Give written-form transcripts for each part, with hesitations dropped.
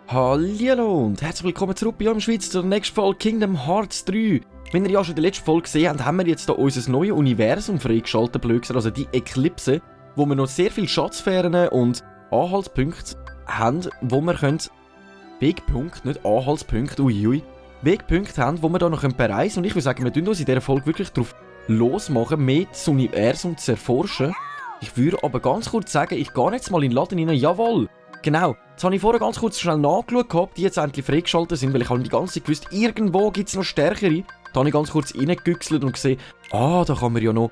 Hallihallo und herzlich willkommen zurück bei euch in der Schweiz zur nächsten Folge Kingdom Hearts 3. Wenn ihr ja schon in der letzten Folge gesehen habt, haben wir jetzt hier unser neues Universum freigeschaltet, blöd gesagt, also die Eclipse, wo wir noch sehr viele Schatzsphären und Anhaltspunkte haben, wo wir Wegpunkte, nicht Anhaltspunkte, Wegpunkte haben, wo wir da noch bereisen können. Und ich würde sagen, wir tun uns in dieser Folge wirklich darauf losmachen, mehr das Universum zu erforschen. Ich würde aber ganz kurz sagen, ich gehe jetzt mal in den Laden rein, jawohl! Genau, jetzt habe ich vorher ganz kurz schnell nachgeschaut, die jetzt endlich freigeschaltet sind, weil ich habe die ganze Zeit gewusst, irgendwo gibt es noch stärkere. Da habe ich ganz kurz reingegüchselt und gesehen, da kann man ja noch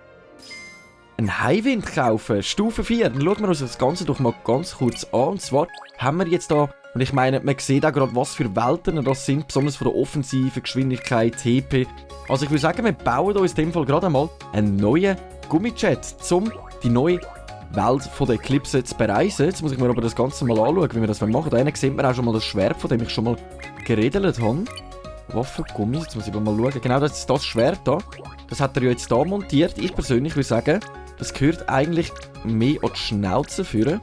einen Highwind kaufen, Stufe 4. Dann schauen wir uns das Ganze doch mal ganz kurz an. Und zwar haben wir jetzt da, und ich meine, man sieht auch gerade, was für Welten das sind, besonders von der Offensive, Geschwindigkeit, TP. Also ich würde sagen, wir bauen uns in dem Fall gerade einmal einen neuen Gummijet, um die neue Welt von der Eclipse zu bereisen. Jetzt muss ich mir aber das Ganze mal anschauen, wie wir das machen. Da hinten sieht man auch schon mal das Schwert, von dem ich schon mal geredet habe. Waffengummi, jetzt muss ich mal schauen. Genau, das ist das Schwert da. Das hat er ja jetzt da montiert. Ich persönlich würde sagen, das gehört eigentlich mehr an die Schnauze führen.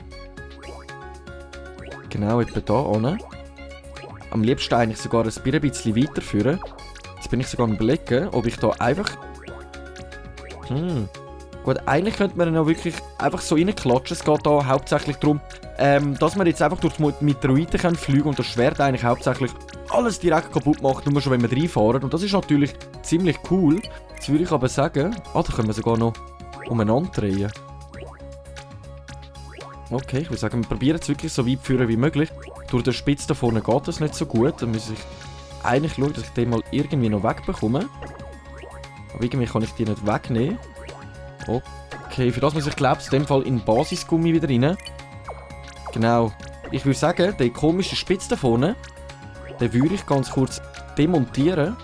Genau, etwa da unten. Am liebsten eigentlich sogar ein bisschen weiterführen. Jetzt bin ich sogar am Überlegen, ob ich da einfach... Gut, eigentlich könnte man ihn ja wirklich einfach so reinklatschen. Es geht da hauptsächlich darum, dass man jetzt einfach durch die Meteoriten fliegen und das Schwert eigentlich hauptsächlich alles direkt kaputt macht, nur schon wenn wir reinfahren. Und das ist natürlich ziemlich cool. Jetzt würde ich aber sagen, da können wir sogar noch umeinander drehen. Okay, ich würde sagen, wir probieren es wirklich so weit zu führen wie möglich. Durch den Spitz da vorne geht das nicht so gut. Dann muss ich eigentlich schauen, dass ich den mal irgendwie noch wegbekomme. Aber irgendwie kann ich die nicht wegnehmen. Okay, für das muss ich glaube in dem Fall in den Basisgummi wieder rein. Genau. Ich würde sagen, der komische Spitz da vorne, den würde ich ganz kurz demontieren.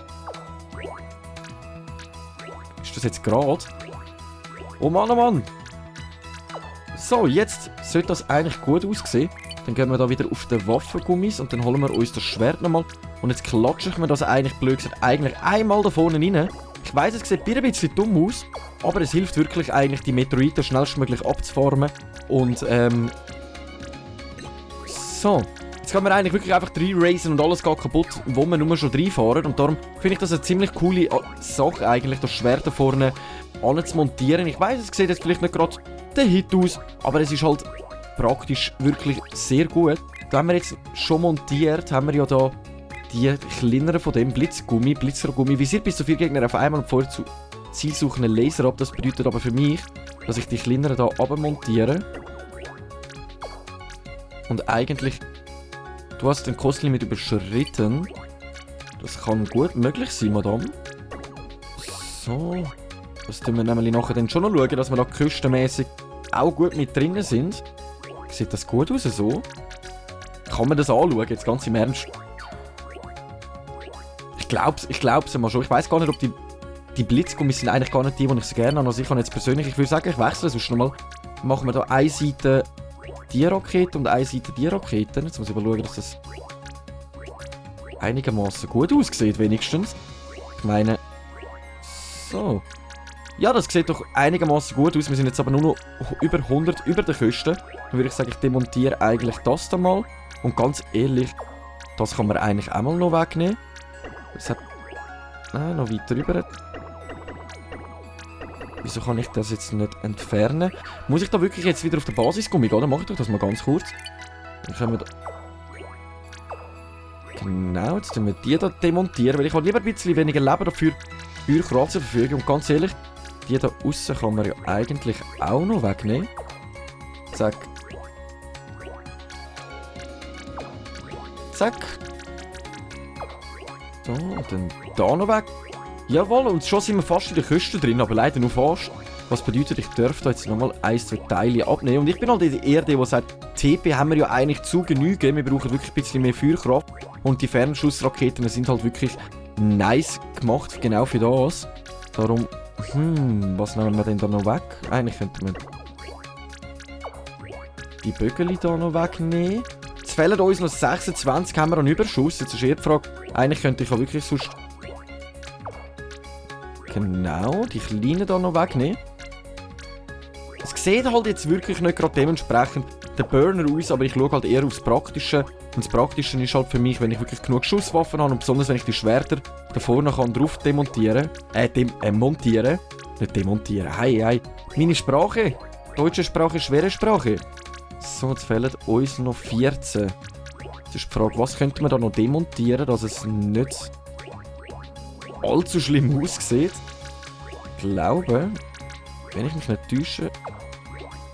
Ist das jetzt gerade? Oh Mann, oh Mann! So, jetzt sollte das eigentlich gut aussehen. Dann gehen wir da wieder auf den Waffengummis und dann holen wir uns das Schwert nochmal. Und jetzt klatsche ich mir das eigentlich, blöd gesagt, eigentlich einmal da vorne rein. Ich weiss, es sieht ein bisschen dumm aus, aber es hilft wirklich eigentlich, die Meteoriten schnellstmöglich abzufarmen. Und so. Jetzt kann man eigentlich wirklich einfach racen und alles geht kaputt, wo wir nur schon reinfahren. Und darum finde ich das eine ziemlich coole Sache, eigentlich das Schwert da vorne anzumontieren. Ich weiss, es sieht jetzt vielleicht nicht gerade der Hit aus, aber es ist halt praktisch wirklich sehr gut. Da haben wir jetzt schon montiert, haben wir ja da die kleineren von dem Blitzergummi, visiert bis zu 4 Gegner auf einmal und vorher zu zielsuchenden Laser ab. Das bedeutet aber für mich, dass ich die kleineren da abmontiere. Und eigentlich, du hast den Kostlimit überschritten. Das kann gut möglich sein, Madame. So. Das tun wir nämlich nachher dann schon noch schauen, dass wir da küstenmäßig auch gut mit drinnen sind. Sieht das gut aus so? Kann man das anschauen, jetzt ganz im Ernst? Ich glaub's immer schon. Ich weiss gar nicht, ob die Blitzgummis sind eigentlich gar nicht die ich so gerne habe. Also ich kann jetzt persönlich, ich würde sagen, ich wechsle sonst nochmal. Machen wir da eine Seite die Rakete und eine Seite die Rakete. Jetzt muss ich mal schauen, dass das einigermaßen gut aussieht, wenigstens. Ich meine, so. Ja, das sieht doch einigermaßen gut aus. Wir sind jetzt aber nur noch über 100 über der Küste. Dann würde ich sagen, ich demontiere eigentlich das da mal. Und ganz ehrlich, das kann man eigentlich auch mal noch wegnehmen. Das hat... Nein, noch weiter rüber. Wieso kann ich das jetzt nicht entfernen? Muss ich da wirklich jetzt wieder auf den Basisgummi gehen? Dann mache ich doch das mal ganz kurz. Dann können wir da... Genau, jetzt tun wir die da demontieren, weil ich habe lieber ein bisschen weniger Leben dafür Feuerkraft zur Verfügung. Und ganz ehrlich, die da aussen kann man ja eigentlich auch noch wegnehmen. Zack. Zack. So, und dann da noch weg. Jawohl, und schon sind wir fast in der Küste drin, aber leider nur fast. Was bedeutet, ich darf da jetzt nochmal 1-2 Teile abnehmen. Und ich bin halt eher der, der sagt, TP haben wir ja eigentlich zu genügen. Wir brauchen wirklich ein bisschen mehr Feuerkraft. Und die Fernschussraketen sind halt wirklich nice gemacht, genau für das. Darum, was nehmen wir denn da noch weg? Eigentlich könnte man die Bögeli da noch wegnehmen. Jetzt fehlen uns noch 26, haben wir einen Überschuss. Jetzt ist eher die Frage, eigentlich könnte ich auch wirklich sonst Genau, die kleinen da noch wegnehmen. Es sieht halt jetzt wirklich nicht gerade dementsprechend der Burner aus, aber ich schaue halt eher aufs Praktische. Und das Praktische ist halt für mich, wenn ich wirklich genug Schusswaffen habe und besonders wenn ich die Schwerter da vorne kann drauf demontieren. Montieren. Nicht demontieren. Hey. Meine Sprache. Deutsche Sprache, schwere Sprache. So, jetzt fehlen uns noch 14. Jetzt ist die Frage, was könnte man da noch demontieren, dass es nicht allzu schlimm aussieht. Ich glaube, wenn ich mich nicht täusche,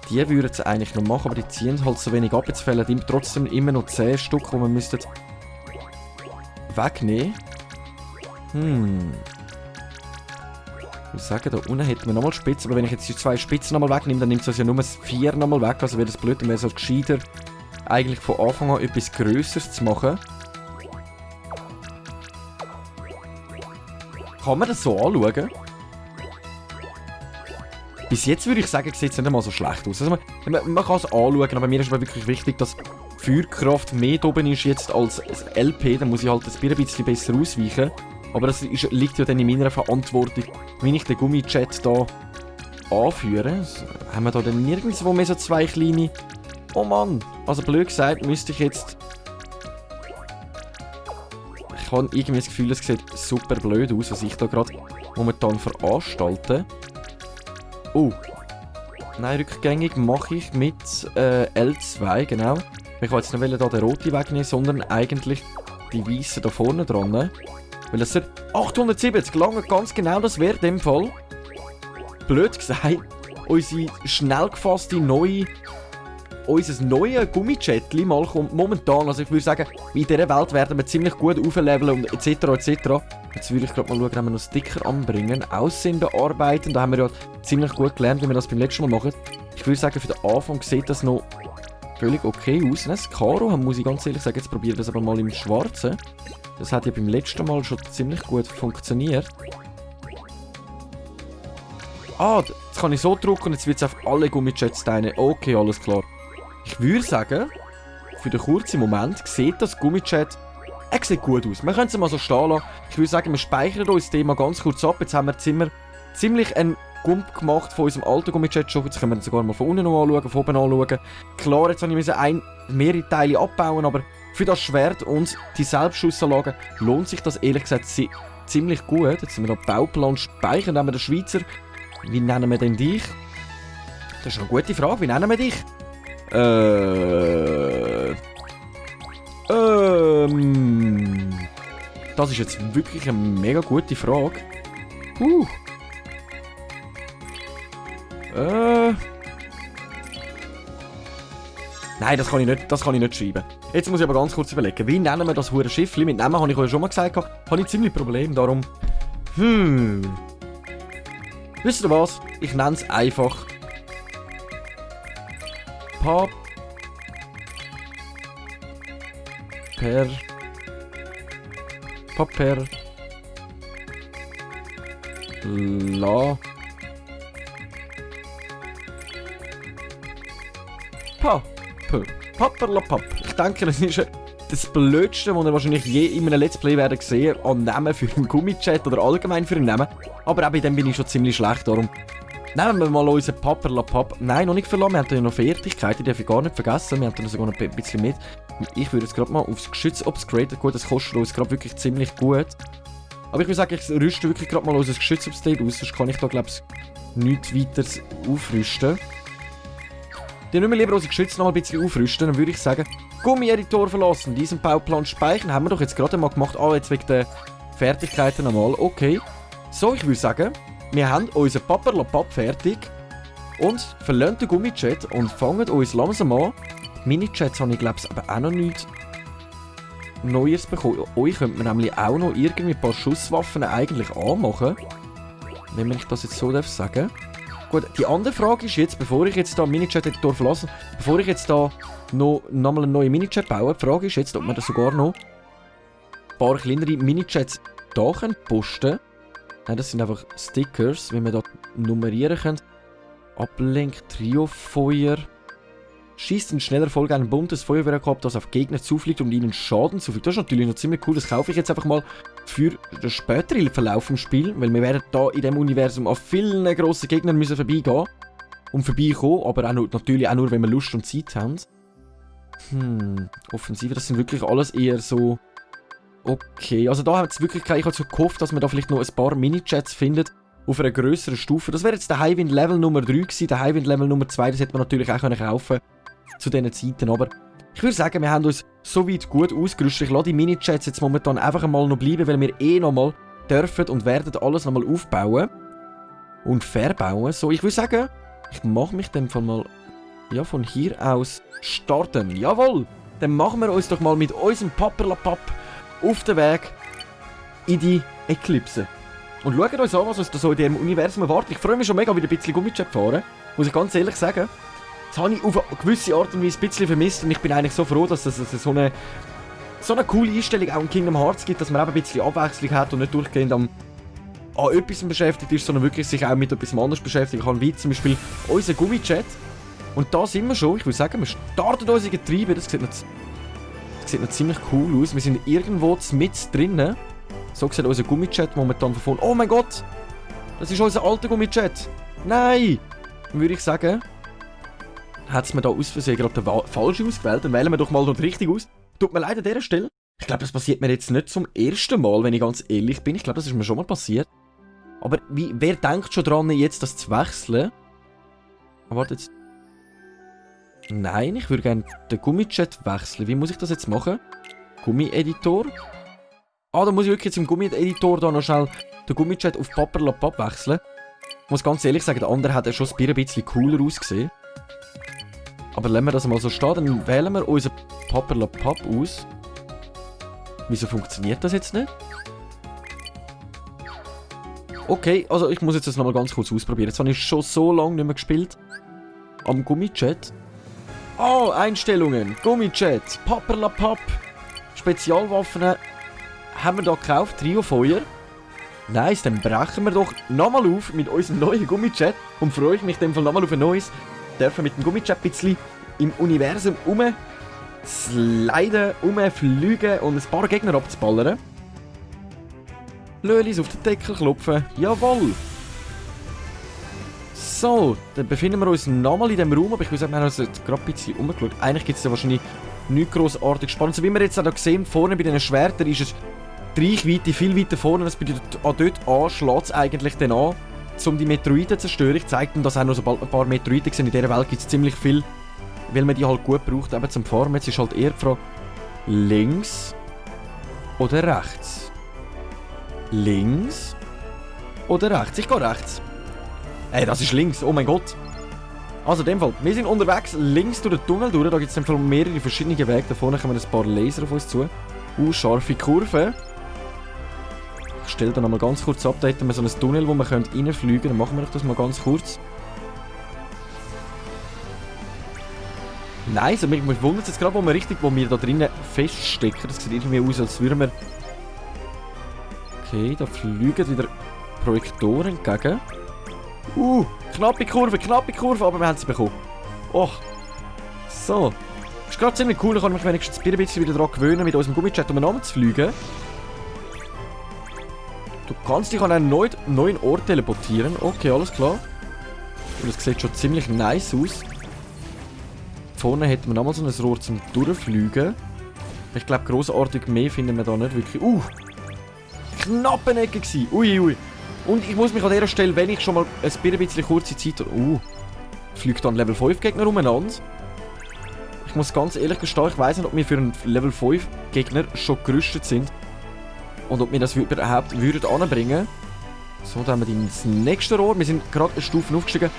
die würden es eigentlich noch machen, aber die ziehen halt so wenig ab. Jetzt fehlen ihm trotzdem immer noch 10 Stück, die man müsste wegnehmen. Ich würde sagen, da unten hätten wir nochmal Spitzen, aber wenn ich jetzt die 2 Spitzen nochmal wegnehme, dann nimmt es ja nur 4 nochmal weg, also wäre das blöd, dann wäre es halt gescheiter, eigentlich von Anfang an etwas Grösseres zu machen. Kann man das so anschauen? Bis jetzt würde ich sagen, sieht es nicht einmal so schlecht aus. Also man kann es anschauen, aber mir ist aber wirklich wichtig, dass die Feuerkraft mehr da oben ist jetzt als das LP. Dann muss ich halt ein bisschen besser ausweichen. Aber das liegt ja dann in meiner Verantwortung, wenn ich den Gummijet hier anführe. Also, haben wir da dann nirgendwo mehr so 2 kleine... Oh Mann! Also blöd gesagt, müsste ich jetzt... Ich habe irgendwie das Gefühl, es sieht super blöd aus, was ich da gerade momentan veranstalte. Oh. Nein, rückgängig mache ich mit L2, genau. Ich wollte jetzt nicht hier den roten wegnehmen, sondern eigentlich die weißen da vorne dran. Weil das sind 870, lange ganz genau, das wäre in dem Fall. Blöd gesagt, unsere schnell gefasste unser neues Gummijetli mal kommt momentan, also ich würde sagen, in dieser Welt werden wir ziemlich gut aufleveln und etc. etc. Jetzt will ich gerade mal schauen, ob wir noch Sticker anbringen. Aussehen bearbeiten, da haben wir ja ziemlich gut gelernt, wie wir das beim letzten Mal machen. Ich würde sagen, für den Anfang sieht das noch völlig okay aus. Das Karo, muss ich ganz ehrlich sagen, jetzt probiere ich das aber mal im Schwarzen. Das hat ja beim letzten Mal schon ziemlich gut funktioniert. Ah, jetzt kann ich so drücken und jetzt wird es auf alle Gummijets teilen. Okay, alles klar. Ich würde sagen, für den kurzen Moment sieht das Gummijet, er sieht gut aus. Wir können es mal so stehen lassen. Ich würde sagen, wir speichern uns das Thema ganz kurz ab. Jetzt haben wir ziemlich einen Gump gemacht von unserem alten Gummijet schon. Jetzt können wir sogar mal von unten noch anschauen, von oben anschauen. Klar, jetzt habe ich mehrere Teile abbauen, aber für das Schwert und die Selbstschussanlage lohnt sich das ehrlich gesagt ziemlich gut. Jetzt sind wir noch Bauplan speichern, nehmen wir den Schweizer. Wie nennen wir denn dich? Das ist eine gute Frage. Wie nennen wir dich? Das ist jetzt wirklich eine mega gute Frage. Nein, das kann ich nicht schreiben. Jetzt muss ich aber ganz kurz überlegen. Wie nennen wir das hure Schiffli? Mit Namen habe ich euch schon mal gesagt. Habe ich ziemlich Probleme, darum... Wisst ihr was? Ich nenne es einfach... Paperlapapp. Ich denke, das ist das Blödste, was ihr wahrscheinlich je in einem Let's Play werden sehen, an Namen für einen Gummijet oder allgemein für einen Namen. Aber auch bei dem bin ich schon ziemlich schlecht, darum nehmen wir mal unseren Paperlapapp. Nein, noch nicht verloren, wir haben ja noch Fertigkeiten, die darf ich gar nicht vergessen. Wir haben da sogar noch ein bisschen mit. Ich würde jetzt gerade mal aufs Geschütz upgraden. Gut, das kostet uns gerade wirklich ziemlich gut. Aber ich würde sagen, ich rüste wirklich gerade mal unser Geschütz-Update aus, sonst kann ich da, glaube ich, nichts weiter aufrüsten. Dann müssen wir lieber unsere Geschütze noch ein bisschen aufrüsten. Dann würde ich sagen, Gummi-Editor verlassen, diesen Bauplan speichern. Haben wir doch jetzt gerade mal gemacht. Ah, jetzt wegen der Fertigkeiten einmal. Okay. So, ich würde sagen, wir haben unseren Paperlapapp fertig. Und verlassen den Gummijet und fangen uns langsam an. Minijets habe ich, glaube ich, aber auch noch nichts Neues bekommen. Euch könnte man nämlich auch noch irgendwie ein paar Schusswaffen eigentlich anmachen. Wenn ich das jetzt so sagen darf. Gut, die andere Frage ist jetzt, bevor ich jetzt da Minijet-Editor verlasse, bevor ich jetzt da nochmal einen neuen Minijet baue, die Frage ist jetzt, ob man da sogar noch ein paar kleinere Minijets da posten können. Nein, das sind einfach Stickers, wie wir da nummerieren können. Ablenk, Triofeuer. schießt in schneller Folge ein buntes Feuerwerk, das auf Gegner zufliegt und ihnen Schaden zufügt. Das ist natürlich noch ziemlich cool. Das kaufe ich jetzt einfach mal für den späteren Verlauf im Spiel, weil wir werden da in diesem Universum auf vielen grossen Gegnern müssen vorbeigehen und vorbeikommen, aber auch natürlich auch nur, wenn wir Lust und Zeit haben. Offensive, das sind wirklich alles eher so... Okay, also da hat es wirklich... Ich habe so gehofft, dass man da vielleicht noch ein paar Mini-Chats findet auf einer grösseren Stufe. Das wäre jetzt der Highwind Level Nummer 3 gewesen. Der Highwind Level Nummer 2, das hätte man natürlich auch kaufen können zu diesen Zeiten. Aber ich würde sagen, wir haben uns so weit gut ausgerüstet. Ich lasse die Mini-Chats jetzt momentan einfach einmal noch bleiben, weil wir nochmal dürfen und werden alles nochmal aufbauen und verbauen. So, ich würde sagen, ich mache mich in dem Fall mal von hier aus starten. Jawohl! Dann machen wir uns doch mal mit unserem Papperlapapp auf den Weg in die Eclipse. Und schauen uns an, was uns da so in diesem Universum erwartet. Ich freue mich schon mega, wieder ein bisschen Gummijet fahren. Muss ich ganz ehrlich sagen. Das habe ich auf eine gewisse Art und Weise ein bisschen vermisst. Und ich bin eigentlich so froh, dass es so eine coole Einstellung auch in Kingdom Hearts gibt, dass man eben ein bisschen Abwechslung hat und nicht durchgehend an etwas beschäftigt ist, sondern wirklich sich auch mit etwas anderes beschäftigen kann, wie zum Beispiel unser Gummijet. Und da sind wir schon. Ich würde sagen, wir starten unser Getriebe. Das sieht noch ziemlich cool aus. Wir sind irgendwo mit drinnen. So sieht unser Gummijet momentan von. Oh mein Gott! Das ist unser alter Gummijet! Nein! Dann würde ich sagen, hat es mir da aus Versehen gerade den falschen ausgewählt. Dann wählen wir doch mal den richtig aus. Tut mir leid an dieser Stelle. Ich glaube, das passiert mir jetzt nicht zum ersten Mal, wenn ich ganz ehrlich bin. Ich glaube, das ist mir schon mal passiert. Aber wer denkt schon dran, jetzt das zu wechseln? Warte jetzt. Nein, ich würde gerne den Gummijet wechseln. Wie muss ich das jetzt machen? Gummi-Editor. Da muss ich wirklich jetzt im Gummi-Editor da noch schnell den Gummijet auf Papperlapapp wechseln. Ich muss ganz ehrlich sagen, der andere hat ja schon ein bisschen cooler ausgesehen. Aber lassen wir das mal so stehen, dann wählen wir unser Papperlapapp aus. Wieso funktioniert das jetzt nicht? Okay, also ich muss jetzt das nochmal ganz kurz ausprobieren. Jetzt habe ich schon so lange nicht mehr gespielt. Am Gummijet. Einstellungen. Gummijet. Papperlapapp. Spezialwaffen haben wir da gekauft. Trio Feuer. Nice, dann brechen wir doch nochmal auf mit unserem neuen Gummijet. Und freue ich mich in dem Fall nochmal auf ein neues. Dürfen mit dem Gummijet ein bisschen im Universum sliden, rumfliegen und ein paar Gegner abzuballern. Lölis auf den Deckel klopfen. Jawohl! So, dann befinden wir uns nochmal in diesem Raum, aber ich würde sagen, wir haben uns jetzt gerade ein bisschen umgeschaut. Eigentlich gibt es ja wahrscheinlich nichts grossartig spannend. So wie wir jetzt auch sehen, vorne bei diesen Schwertern ist es die Reichweite viel weiter vorne. Das bedeutet, dort schlägt es eigentlich dann an, um die Meteoriten zu zerstören. Ich zeige Ihnen, dass auch noch sobald ein paar Meteoriten sind. In dieser Welt gibt es ziemlich viel, weil man die halt gut braucht, eben zum Farmen. Jetzt ist halt eher die Frage, links oder rechts? Links oder rechts? Ich gehe rechts. Ey, das ist links, oh mein Gott. Also in dem Fall, wir sind unterwegs links durch den Tunnel durch. Da gibt es mehrere verschiedene Wege. Da vorne kommen ein paar Laser auf uns zu. Scharfe Kurven. Ich stelle da nochmal ganz kurz ab. Da hätten wir so ein Tunnel, wo wir reinfliegen können. Dann machen wir das mal ganz kurz. Nice, mich wundert es jetzt gerade, wo wir da drinnen feststecken. Das sieht irgendwie aus, als würden wir... Okay, da fliegen wieder Projektoren entgegen. Knappe Kurve, aber wir haben sie bekommen. So. Das ist gerade ziemlich cool, da kann ich mich wenigstens ein bisschen wieder daran gewöhnen, mit unserem Gummijet umeinander zu fliegen. Du kannst dich an einen neuen Ort teleportieren. Okay, alles klar. Und das sieht schon ziemlich nice aus. Vorne hätten wir nochmal so ein Rohr zum Durchfliegen. Ich glaube, grossartig mehr finden wir da nicht wirklich. Knappe Ecke gewesen. Ui. Und ich muss mich an dieser Stelle, wenn ich schon mal ein bisschen kurze Zeit... fliegt dann Level 5 Gegner umeinander. Ich muss ganz ehrlich gestehen, ich weiss nicht, ob wir für einen Level 5 Gegner schon gerüstet sind. Und ob wir das überhaupt anbringen würden. So, dann haben wir das nächste Rohr. Wir sind gerade eine Stufe aufgestiegen.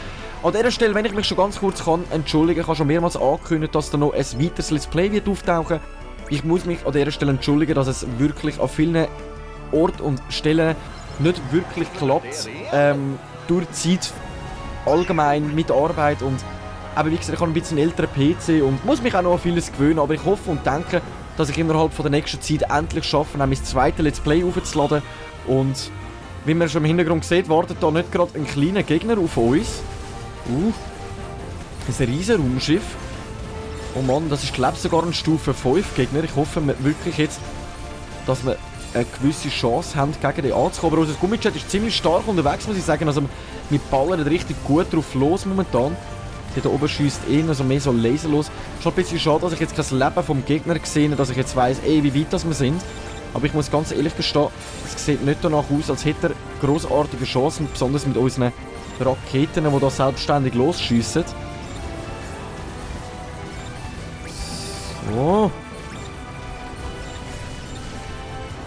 An dieser Stelle, wenn ich mich schon ganz kurz entschuldigen kann, ich habe schon mehrmals angekündigt, dass da noch ein weiteres Let's Play wird auftauchen. Ich muss mich an dieser Stelle entschuldigen, dass es wirklich an vielen Orten und Stellen nicht wirklich klappt. Durch die Zeit allgemein mit Arbeit und aber wie gesagt, ich habe ein bisschen älteren PC und muss mich auch noch an vieles gewöhnen, aber ich hoffe und denke, dass ich innerhalb von der nächsten Zeit endlich schaffe, auch mein zweites Let's Play aufzuladen. Und wie man schon im Hintergrund sieht, wartet da nicht gerade ein kleiner Gegner auf uns. Ein riesen Raumschiff. Oh Mann, das ist glaube ich sogar ein Stufe 5 Gegner. Ich hoffe wirklich jetzt, dass wir eine gewisse Chance haben, gegen den anzukommen. Aber unser Gummijet ist ziemlich stark unterwegs, muss ich sagen. Also wir ballern richtig gut drauf los momentan. Der da oben schießt also mehr so laserlos. Schon ein bisschen schade, dass ich jetzt kein Leben vom Gegner gesehen habe, dass ich jetzt weiss, wie weit das wir sind. Aber ich muss ganz ehrlich gestehen, es sieht nicht danach aus, als hätte er grossartige Chancen, besonders mit unseren Raketen, die da selbstständig losschiessen. So.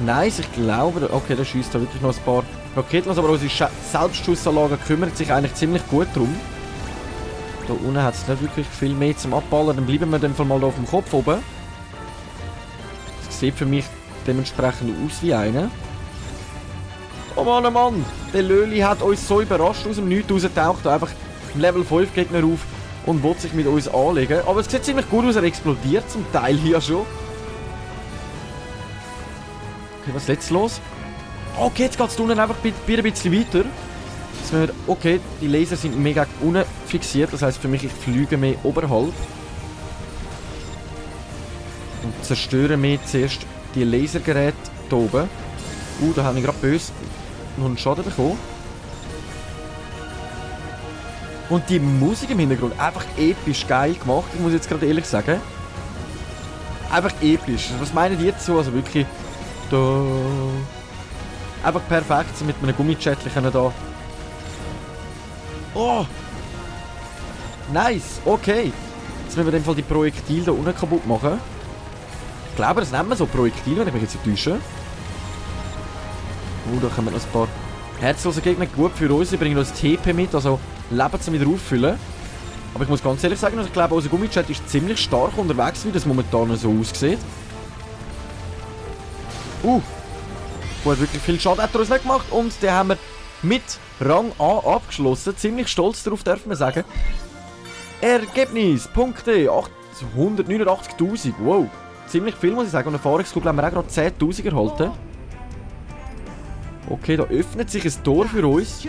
Nice, ich glaube, okay, der schießt da wirklich noch ein paar Raketen. Aber unsere Selbstschussanlage kümmert sich eigentlich ziemlich gut drum. Da unten hat es nicht wirklich viel mehr zum Abballern. Dann bleiben wir in dem Fall mal auf dem Kopf oben. Das sieht für mich dementsprechend aus wie einer. Oh Mann, oh Mann! Der Löli hat uns so überrascht aus dem Nichts raus, taucht da einfach einen Level 5 Gegner auf und will sich mit uns anlegen. Aber es sieht ziemlich gut aus, er explodiert zum Teil hier schon. Okay, was ist jetzt los? Okay, jetzt geht es unten einfach ein bisschen weiter. Okay, die Laser sind mega unten fixiert, das heisst für mich, ich fliege mehr oberhalb. Und zerstöre mehr zuerst die Lasergeräte hier oben. Da habe ich gerade böse noch einen Schaden bekommen. Und die Musik im Hintergrund, einfach episch geil gemacht, ich muss jetzt gerade ehrlich sagen. Einfach episch. Was meinen die dazu? Also wirklich, da... Einfach perfekt, mit einem Gummijet da... Oh! Nice, okay. Jetzt müssen wir in dem Fall die Projektile da unten kaputt machen. Ich glaube, das nennen wir so Projektile, wenn ich mich jetzt nicht täusche. Da kommen noch ein paar herzlose Gegner. Gut für uns, sie bringen uns TP mit, also Leben zum wieder auffüllen. Aber ich muss ganz ehrlich sagen, ich glaube, unser Gummijet ist ziemlich stark unterwegs, wie das momentan so aussieht. Gut, wirklich viel Schaden hat er uns nicht gemacht und den haben wir mit Rang A abgeschlossen. Ziemlich stolz darauf, dürfen wir sagen. Ergebnis, Punkte, 889'000, wow. Ziemlich viel, muss ich sagen. Und Erfahrungskugel haben wir auch gerade 10'000 erhalten. Okay, da öffnet sich ein Tor für uns.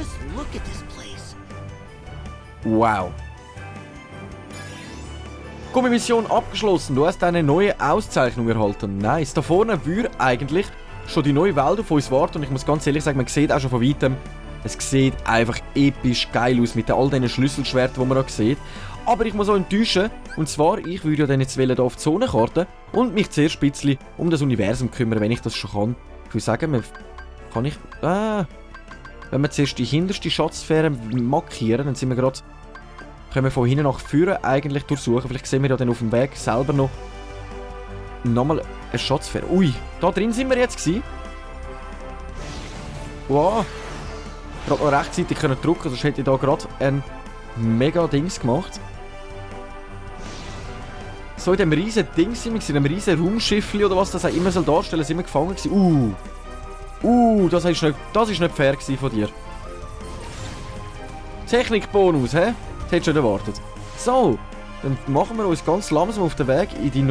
Wow. Gummimission abgeschlossen. Du hast eine neue Auszeichnung erhalten. Nice. Da vorne würde eigentlich schon die neue Welt auf uns warten. Und ich muss ganz ehrlich sagen, man sieht auch schon von weitem, es sieht einfach episch geil aus mit all diesen Schlüsselschwerten, die man da sieht. Aber ich muss auch enttäuschen. Und zwar, ich würde ja dann jetzt hier auf die Zonenkarte und mich zuerst ein bisschen um das Universum kümmern, wenn ich das schon kann. Ich würde sagen, kann ich... wenn wir zuerst die hinterste Schatzsphäre markieren, dann sind wir gerade... Können wir von hinten nach vorne eigentlich durchsuchen. Vielleicht sehen wir ja dann auf dem Weg selber noch... Nochmal eine Schatzsphäre. Ui, da drin sind wir jetzt gewesen. Wow. Gerade noch rechtzeitig können drücken, sonst hätte ich da gerade ein mega Dings gemacht. So in dem riesen Ding sind wir, in einem riesen Raumschiffli oder was das auch immer soll darstellen, sind wir gefangen gewesen. Das ist nicht fair gewesen von dir. Technikbonus, hä? Das hättest du nicht erwartet. So, dann machen wir uns ganz langsam auf den Weg in die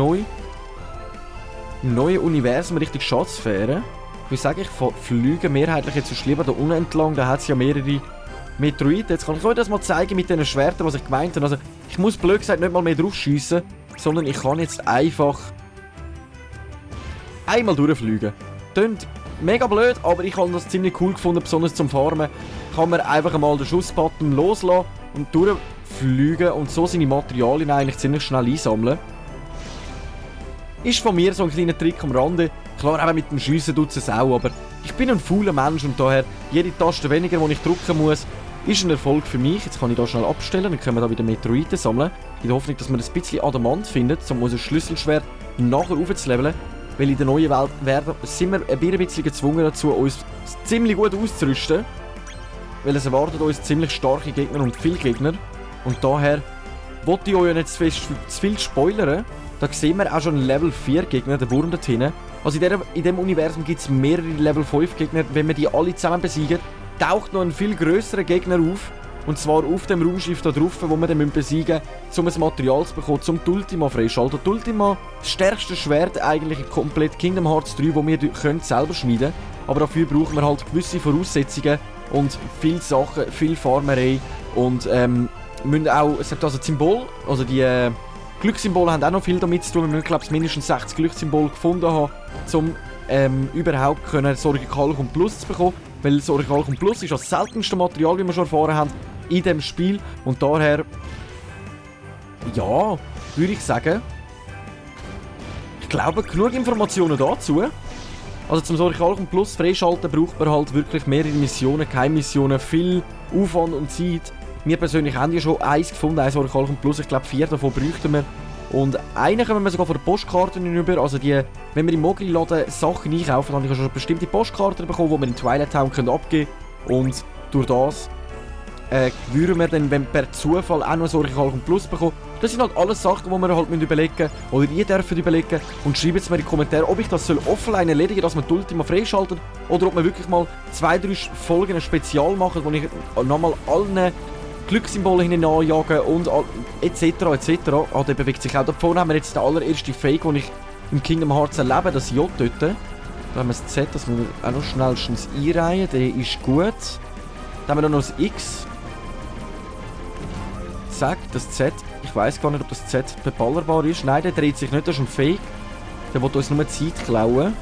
neue Universum Richtung Schatzsphäre. Ich würde sagen, ich fliege mehrheitlich jetzt lieber da unten entlang, da hat es ja mehrere Metroiden. Jetzt kann ich euch das mal zeigen mit diesen Schwertern, was ich gemeint habe. Also, ich muss blöd gesagt nicht mal mehr drauf schiessen, sondern ich kann jetzt einfach einmal durchfliegen. Klingt mega blöd, aber ich habe das ziemlich cool gefunden, besonders zum Farmen. Kann man einfach einmal den Schussbutton loslassen und durchfliegen und so seine Materialien eigentlich ziemlich schnell einsammeln. Ist von mir so ein kleiner Trick am Rande. Klar, eben mit dem Schiessen tut es auch, aber ich bin ein fauler Mensch und daher jede Taste weniger, die ich drücken muss, ist ein Erfolg für mich. Jetzt kann ich da schnell abstellen, dann können wir da wieder Meteoriten sammeln. In der Hoffnung, dass man ein bisschen Adamant findet, um unser Schlüsselschwert nachher aufzuleveln. Weil in der neuen Welt sind wir ein bisschen gezwungen dazu, uns ziemlich gut auszurüsten. Weil es erwartet uns ziemlich starke Gegner und viele Gegner. Und daher wollte ich euch nicht zu viel spoilern. Da sehen wir auch schon einen Level 4 Gegner, der Wurm dort hinten. Also in diesem Universum gibt es mehrere Level 5 Gegner. Wenn wir die alle zusammen besiegen, taucht noch ein viel grösserer Gegner auf. Und zwar auf dem Raumschiff da drauf, wo wir dann besiegen müssen, um ein Material zu bekommen, zum die Ultima freischalten. Die Ultima, das stärkste Schwert eigentlich in komplett Kingdom Hearts 3, das wir können selber schneiden können. Aber dafür brauchen wir halt gewisse Voraussetzungen und viele Sachen, viel Farmerei. Und müssen auch, es hat also das Symbol, also die Glückssymbole haben auch noch viel damit zu tun. Wir müssen, glaube ich, mindestens 60 Glückssymbole gefunden haben, um überhaupt Sorge-Kalkum Plus zu bekommen. Weil Sorge-Kalkum Plus ist das seltenste Material, wie wir schon erfahren haben, in diesem Spiel. Und daher, ja, würde ich sagen, ich glaube, genug Informationen dazu. Also zum Sorge-Kalkum Plus freischalten braucht man halt wirklich mehrere Missionen, Geheimmissionen, viel Aufwand und Zeit. Wir persönlich haben ja schon eins gefunden, ein Sorge-Kalkum Plus. Ich glaube, 4 davon bräuchten wir. Und einen können wir sogar von den Postkarten hinüber. Also die, wenn wir im Mogri-Laden Sachen einkaufen, dann habe ich schon bestimmte Postkarten bekommen, die wir in Twilight Town abgeben können. Und durch das würden wir dann, wenn per Zufall auch noch Sorge-Kalkum Plus bekommen. Das sind halt alles Sachen, die wir halt überlegen müssen. Oder ihr dürft überlegen. Und schreibt es mir in die Kommentare, ob ich das offline erledigen soll, dass man die Ultima freischaltet. Oder ob wir wirklich mal 2-3 Folgen ein Spezial machen, wo ich nochmal allen Glückssymbole hinten anjagen und etc. etc. Ah, der bewegt sich auch. Da vorne haben wir jetzt den allerersten Fake, den ich im Kingdom Hearts erlebe, das J dort. Da haben wir das Z, das müssen wir auch noch schnellstens einreihen, der ist gut. Dann haben wir noch das X. Zack, das Z. Ich weiss gar nicht, ob das Z beballerbar ist. Nein, der dreht sich nicht, das ist ein Fake. Der will uns nur Zeit klauen.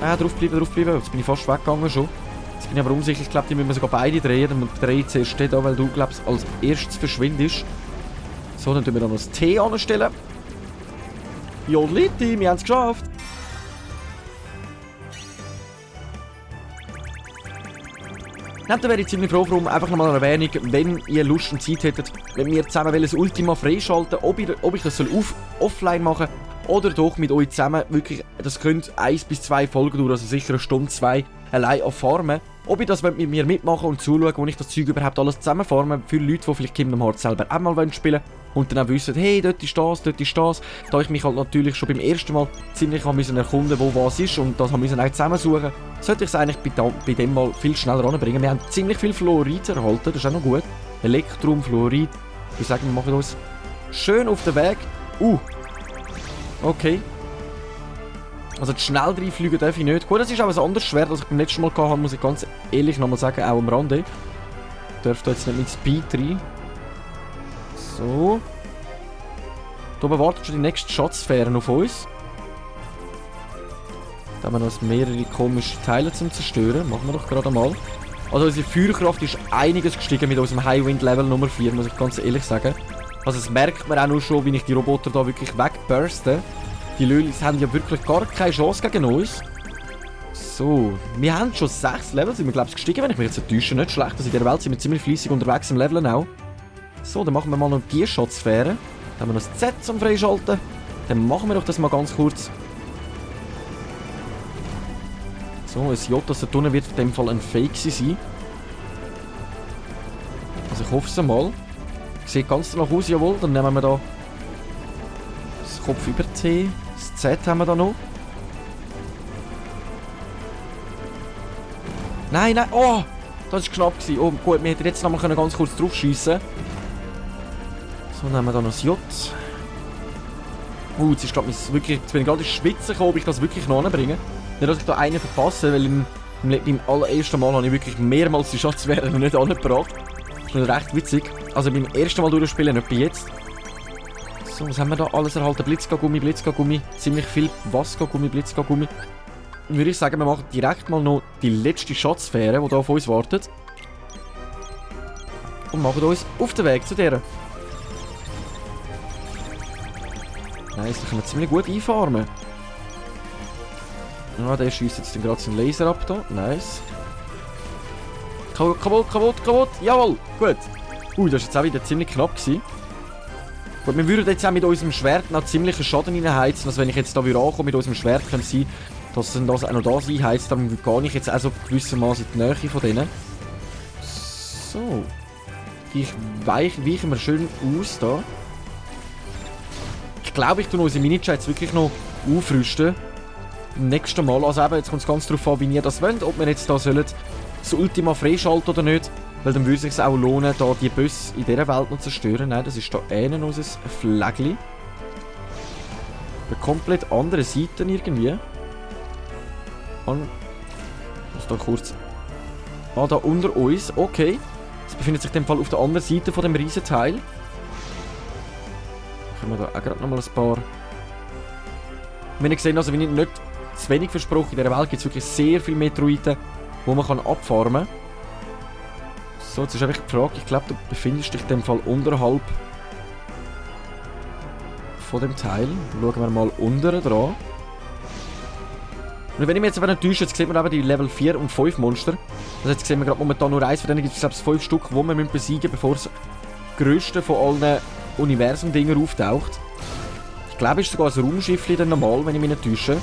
Ah, draufbleiben, draufbleiben. Jetzt bin ich fast weggegangen schon. Jetzt bin ich aber unsicher, ich glaube, die müssen wir sogar beide drehen. Dann drehe ich zuerst den da, weil du, glaubst, als erstes verschwindest. So, dann tun wir noch das T anstellen. Jodliti, wir haben es geschafft. Dann wäre ich ziemlich froh darum, einfach nochmal eine Erwähnung, wenn ihr Lust und Zeit hättet, wenn wir zusammen das Ultima freischalten, ob ich das offline machen soll oder doch mit euch zusammen wirklich, das könnt 1 bis 2 Folgen dauern, also sicher eine Stunde, 2 allein auf Farmen. Ob ich das mit mir mitmachen und zuschauen, wo ich das Zeug überhaupt alles zusammen farme, für Leute, die vielleicht Kingdom Hearts selber auch mal spielen wollen und dann auch wissen, hey, dort ist das. Da ich mich halt natürlich schon beim ersten Mal ziemlich erkunden musste, wo was ist und das müssen auch zusammensuchen, sollte ich es eigentlich bei dem mal viel schneller ranbringen. Wir haben ziemlich viel Fluorid erhalten, das ist auch noch gut. Elektrum, Fluorid. Ich sage, wir machen uns schön auf den Weg. Okay. Also schnell reinfliegen darf ich nicht. Gut, das ist auch ein anderes Schwert, das ich beim letzten Mal hatte, muss ich ganz ehrlich nochmal sagen, auch am Rande. Dürfte jetzt nicht mit Speed rein. So. Da wartet schon die nächste Schatzsphäre auf uns. Da haben wir noch mehrere komische Teile zum Zerstören. Machen wir doch gerade mal. Also unsere Feuerkraft ist einiges gestiegen mit unserem High Wind Level Nummer 4, muss ich ganz ehrlich sagen. Also das merkt man auch nur schon, wie ich die Roboter da wirklich wegburste. Die Lülis haben ja wirklich gar keine Chance gegen uns. So, wir haben schon 6 Level, sind wir glaube ich gestiegen, wenn ich mich jetzt täusche. Nicht schlecht, also in dieser Welt sind wir ziemlich fleissig unterwegs im Leveln auch. So, dann machen wir mal noch die Schatzsphäre. Dann haben wir noch das Z zum Freischalten. Dann machen wir doch das mal ganz kurz. So, ein J, das da drunten wird in dem Fall ein Fake sein. Also ich hoffe es mal. Sieht ganz danach aus, jawohl. Dann nehmen wir da das Kopf über T. Das Z haben wir da noch. Nein, nein, oh! Das war knapp. Oh gut, wir hätten jetzt noch mal ganz kurz drauf schiessen. So, nehmen wir da noch das J. Jetzt ist wirklich, jetzt bin ich gerade ins Schwitzen gekommen, ob ich das wirklich noch anbringe. Nicht, dass ich da einen verpasse, weil beim allerersten Mal habe ich wirklich mehrmals die Schatzsphäre noch nicht angebracht. Das ist recht witzig. Also beim ersten Mal durchspielen, nicht bei jetzt. So, was haben wir da alles erhalten? Blitzgummi, ziemlich viel Wassergummi, Blitzgummi. Dann würde ich sagen, wir machen direkt mal noch die letzte Schatzsphäre, die hier auf uns wartet. Und machen uns auf den Weg zu der. Nice, da können wir ziemlich gut einfarmen. Ja, der schießt jetzt gerade seinen Laser ab da. Nice. Kaputt. Jawohl, gut. Das war jetzt auch wieder ziemlich knapp gewesen. Gut, wir würden jetzt auch mit unserem Schwert noch ziemlichen Schaden reinheizen. Also wenn ich jetzt da wieder ankomme mit unserem Schwert, könnte es sein, dass das auch noch das einheizt. Dann gehe ich jetzt auch so gewissermaßen in die Nähe von denen. So. Weichen wir schön aus da. Ich glaube, ich tue unsere Mini-Chats wirklich noch aufrüsten. Im nächsten Mal. Also eben, jetzt kommt es ganz darauf an, wie ihr das wollt. Ob wir jetzt da sollen das Ultima freischalten oder nicht. Weil dann würde es sich auch lohnen, da die Bösse in dieser Welt noch zu zerstören. Nein, das ist da innen unser Flägli. Eine komplett andere Seite irgendwie. Ich muss da kurz... da unter uns. Okay. Es befindet sich in dem Fall auf der anderen Seite von dem Riesenteil. Können wir da auch gerade nochmal ein paar... Wenn ihr seht, also wenn ich nicht zu wenig versprochen, in dieser Welt gibt es wirklich sehr viele Meteoriten, die man abfarmen kann. So, jetzt ist einfach die Frage, ich glaube, du befindest dich in dem Fall unterhalb von dem Teil. Schauen wir mal unten dran. Und wenn ich mich jetzt aber nicht täusche, jetzt sieht man eben die Level 4 und 5 Monster. Also jetzt sehen wir gerade momentan nur eins, von denen gibt es glaube ich 5 Stück, die wir besiegen müssen, bevor das grösste von allen Universum-Dinger auftaucht. Ich glaube, es ist sogar ein Raumschiff dann normal, wenn ich mich nicht täusche.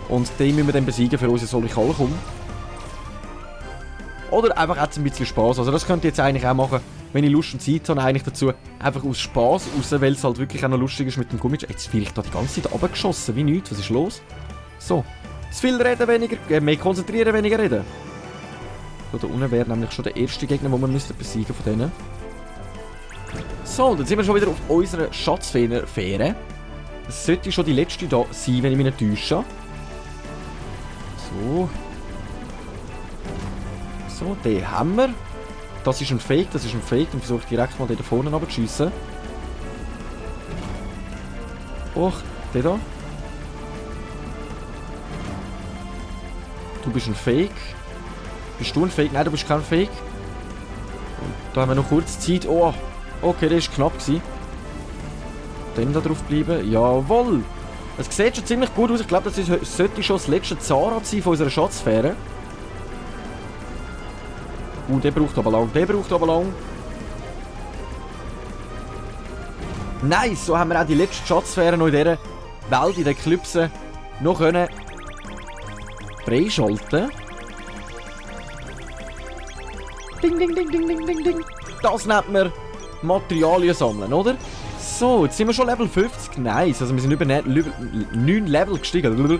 Und den müssen wir dann besiegen für unsere Solikalkum. Oder einfach jetzt ein bisschen Spaß. Also das könnt ihr jetzt eigentlich auch machen, wenn ich Lust und Zeit habe, eigentlich dazu. Einfach aus Spaß raus, weil es halt wirklich auch noch lustig ist mit dem Gummi. Jetzt werde ich da die ganze Zeit runtergeschossen, wie nichts. Was ist los? So. Zu viel reden, weniger... mehr konzentrieren, weniger reden. So, da unten wäre nämlich schon der erste Gegner, den wir besiegen von denen. So, und jetzt sind wir schon wieder auf unserer Schatzfähre. Das sollte schon die letzte da sein, wenn ich mich nicht täusche. So. So, den haben wir. Das ist ein Fake, das ist ein Fake. Dann versuche ich direkt mal den da vorne runterzuschiessen. Och, der da. Du bist ein Fake. Bist du ein Fake? Nein, du bist kein Fake. Und da haben wir noch kurz Zeit. Oh, okay, der war knapp gewesen. Dann da drauf bleiben. Jawohl! Es sieht schon ziemlich gut aus. Ich glaube, das sollte schon das letzte Zahnrad sein von unserer Schatzsphäre. Der braucht aber lang. Der braucht aber lang. Nice! So haben wir auch die letzte Schatzsphäre noch in dieser Welt, in der Eclipse, noch können freischalten. Ding, ding, ding, ding, ding, ding, ding. Das nennt man Materialien sammeln, oder? So, jetzt sind wir schon Level 50. Nice. Also wir sind über 9 Level gestiegen.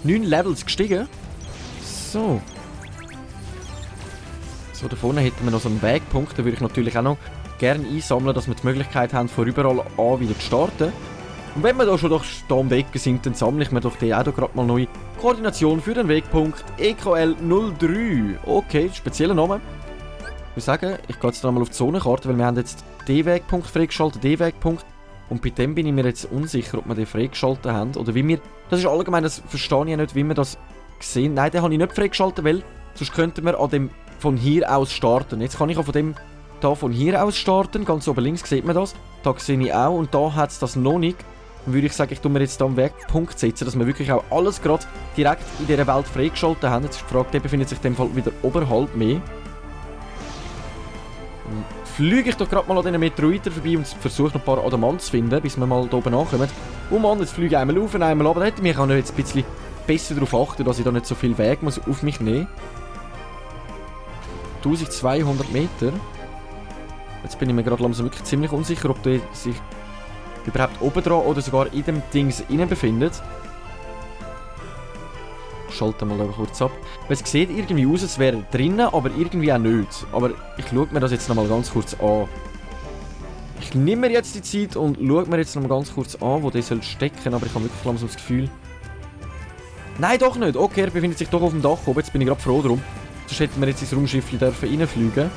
9 Levels gestiegen. So. So, da vorne hätten wir noch so einen Wegpunkt. Den würde ich natürlich auch noch gerne einsammeln, dass wir die Möglichkeit haben, von überall an wieder zu starten. Und wenn wir da schon da um die Ecke sind, dann sammle ich mir doch die auch gerade mal neue Koordination für den Wegpunkt EKL03. Okay, spezieller Name. Ich würde sagen, ich gehe jetzt noch mal auf die Zonenkarte, weil wir haben jetzt den Wegpunkt freigeschaltet, den Wegpunkt. Und bei dem bin ich mir jetzt unsicher, ob wir den freigeschaltet haben oder wie wir... Das ist allgemein, das verstehe ich ja nicht, wie wir das sehen. Nein, den habe ich nicht freigeschaltet, weil sonst könnten wir an dem von hier aus starten. Jetzt kann ich auch von dem da von hier aus starten. Ganz oben links sieht man das. Da sehe ich auch und da hat es das noch nicht. Dann würde ich sagen, ich tue mir jetzt da einen Wegpunkt setzen, dass wir wirklich auch alles gerade direkt in dieser Welt freigeschaltet haben. Jetzt ist die Frage, der befindet sich in dem Fall wieder oberhalb mehr. Dann fliege ich doch gerade mal an diesen Meteoriten vorbei und versuche noch ein paar Adamant zu finden, bis wir mal da oben ankommen. Oh Mann, jetzt fliege ich einmal auf und einmal runter. Da hätte ich mich auch noch jetzt ein bisschen besser darauf achten, dass ich da nicht so viel Weg muss auf mich nehmen. 1200 Meter. Jetzt bin ich mir gerade langsam wirklich ziemlich unsicher, ob der sich überhaupt oben dran oder sogar in dem Dings innen befindet. Ich schalte mal kurz ab. Es sieht irgendwie aus, als wäre er drinnen, aber irgendwie auch nicht. Aber ich schaue mir das jetzt noch mal ganz kurz an. Ich nehme mir jetzt die Zeit und schaue mir jetzt noch mal ganz kurz an, wo der soll stecken, aber ich habe wirklich langsam das Gefühl... Nein, doch nicht. Okay, er befindet sich doch auf dem Dach oben. Jetzt bin ich gerade froh drum. Sonst hätten wir jetzt ins Raumschiff reinfliegen.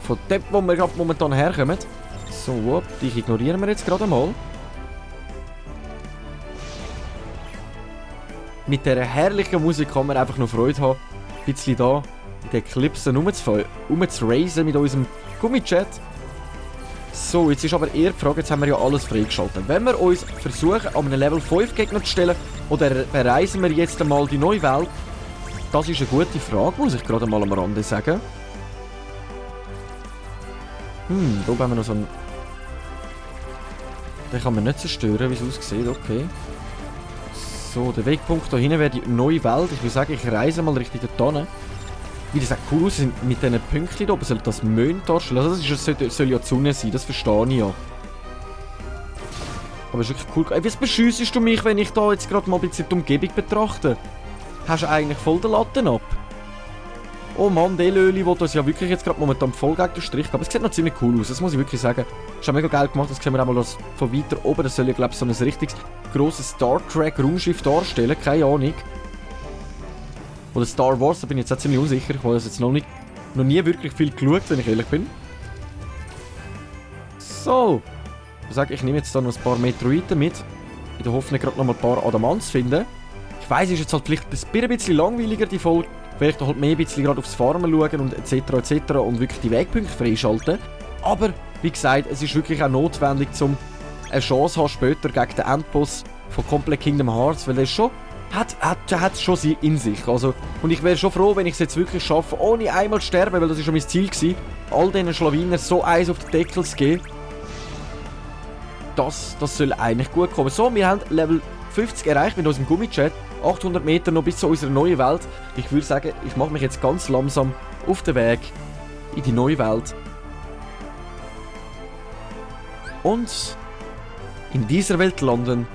Von dem, wo wir gerade momentan herkommen. So, dich ignorieren wir jetzt gerade mal. Mit dieser herrlichen Musik kann man einfach nur Freude haben, ein bisschen da in den Eclipse rumzuraisen mit unserem Gummichat. So, jetzt ist aber eher die Frage, jetzt haben wir ja alles freigeschaltet. Wenn wir uns versuchen, an einen Level 5 Gegner zu stellen, oder bereisen wir jetzt einmal die neue Welt? Das ist eine gute Frage, muss ich gerade mal am Rande sagen. Da haben wir noch so einen... Den kann man nicht zerstören, wie es aussieht, okay. So, der Wegpunkt da hinten wäre die neue Welt. Ich würde sagen, ich reise mal Richtung dorthin. Wie das auch cool aussieht mit diesen Pünktchen da oben, soll das Mond darstellen? Also das soll ja die Sonne sein, das verstehe ich ja. Aber es ist wirklich cool. Ey, wie beschiessest du mich, wenn ich da jetzt gerade mal ein bisschen die Umgebung betrachte? Hast du eigentlich voll den Latten ab? Oh Mann, der Löli, der das ja wirklich jetzt gerade momentan voll gegen den Strich. Aber es sieht noch ziemlich cool aus, das muss ich wirklich sagen. Ist ja mega geil gemacht, das können wir auch mal das von weiter oben. Das soll ja, glaube ich, so ein richtiges grosses Star Trek Raumschiff darstellen, keine Ahnung. Oder Star Wars, da bin ich jetzt auch ziemlich unsicher. Ich habe das jetzt noch nie wirklich viel geschaut, wenn ich ehrlich bin. So. Ich sage, ich nehme jetzt da noch ein paar Meteoriten mit. In der Hoffnung, gerade noch mal ein paar Adamants zu finden. Ich weiss, ist jetzt halt vielleicht ein bisschen langweiliger, die Folge. Vielleicht halt mehr ein bisschen gerade aufs Farmen schauen und etc. und wirklich die Wegpunkte freischalten. Aber, wie gesagt, es ist wirklich auch notwendig, um eine Chance zu haben später gegen den Endboss von Complete Kingdom Hearts, weil der schon hat schon sie in sich. Also, und ich wäre schon froh, wenn ich es jetzt wirklich schaffe, ohne einmal zu sterben, weil das ist schon mein Ziel gewesen, all diesen Schlawiner so eins auf den Deckel zu geben. Das soll eigentlich gut kommen. So, wir haben Level 50 erreicht mit unserem Gummichat. 800 Meter noch bis zu unserer neuen Welt. Ich würde sagen, ich mache mich jetzt ganz langsam auf den Weg in die neue Welt. Und in dieser Welt landen.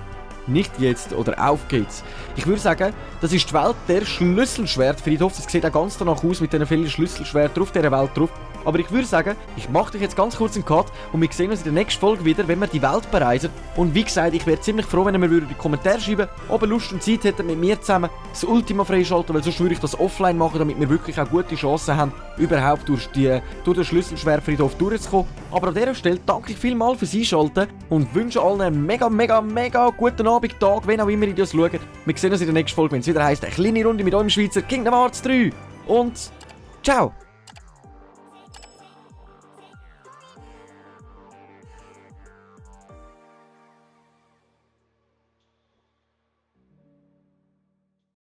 Nicht jetzt oder auf geht's. Ich würde sagen, das ist die Welt der Schlüsselschwertfriedhof. Das sieht auch ganz danach aus mit diesen vielen Schlüsselschwertern auf dieser Welt drauf. Aber ich würde sagen, ich mache dich jetzt ganz kurz einen Cut und wir sehen uns in der nächsten Folge wieder, wenn wir die Welt bereisen. Und wie gesagt, ich wäre ziemlich froh, wenn ihr mir in die Kommentare schreiben, ob ihr Lust und Zeit hättet, mit mir zusammen das Ultima freischalten, weil sonst würde ich das offline machen, damit wir wirklich auch gute Chancen haben, überhaupt durch den Schlüsselschwertfriedhof durchzukommen. Aber an dieser Stelle danke ich vielmals fürs Einschalten und wünsche allen einen mega guten Abend, Tag, wenn auch immer ihr das schaut. Wir sehen uns in der nächsten Folge, wenn es wieder heisst, eine kleine Runde mit eurem Schweizer Kingdom Hearts 3. Und ciao!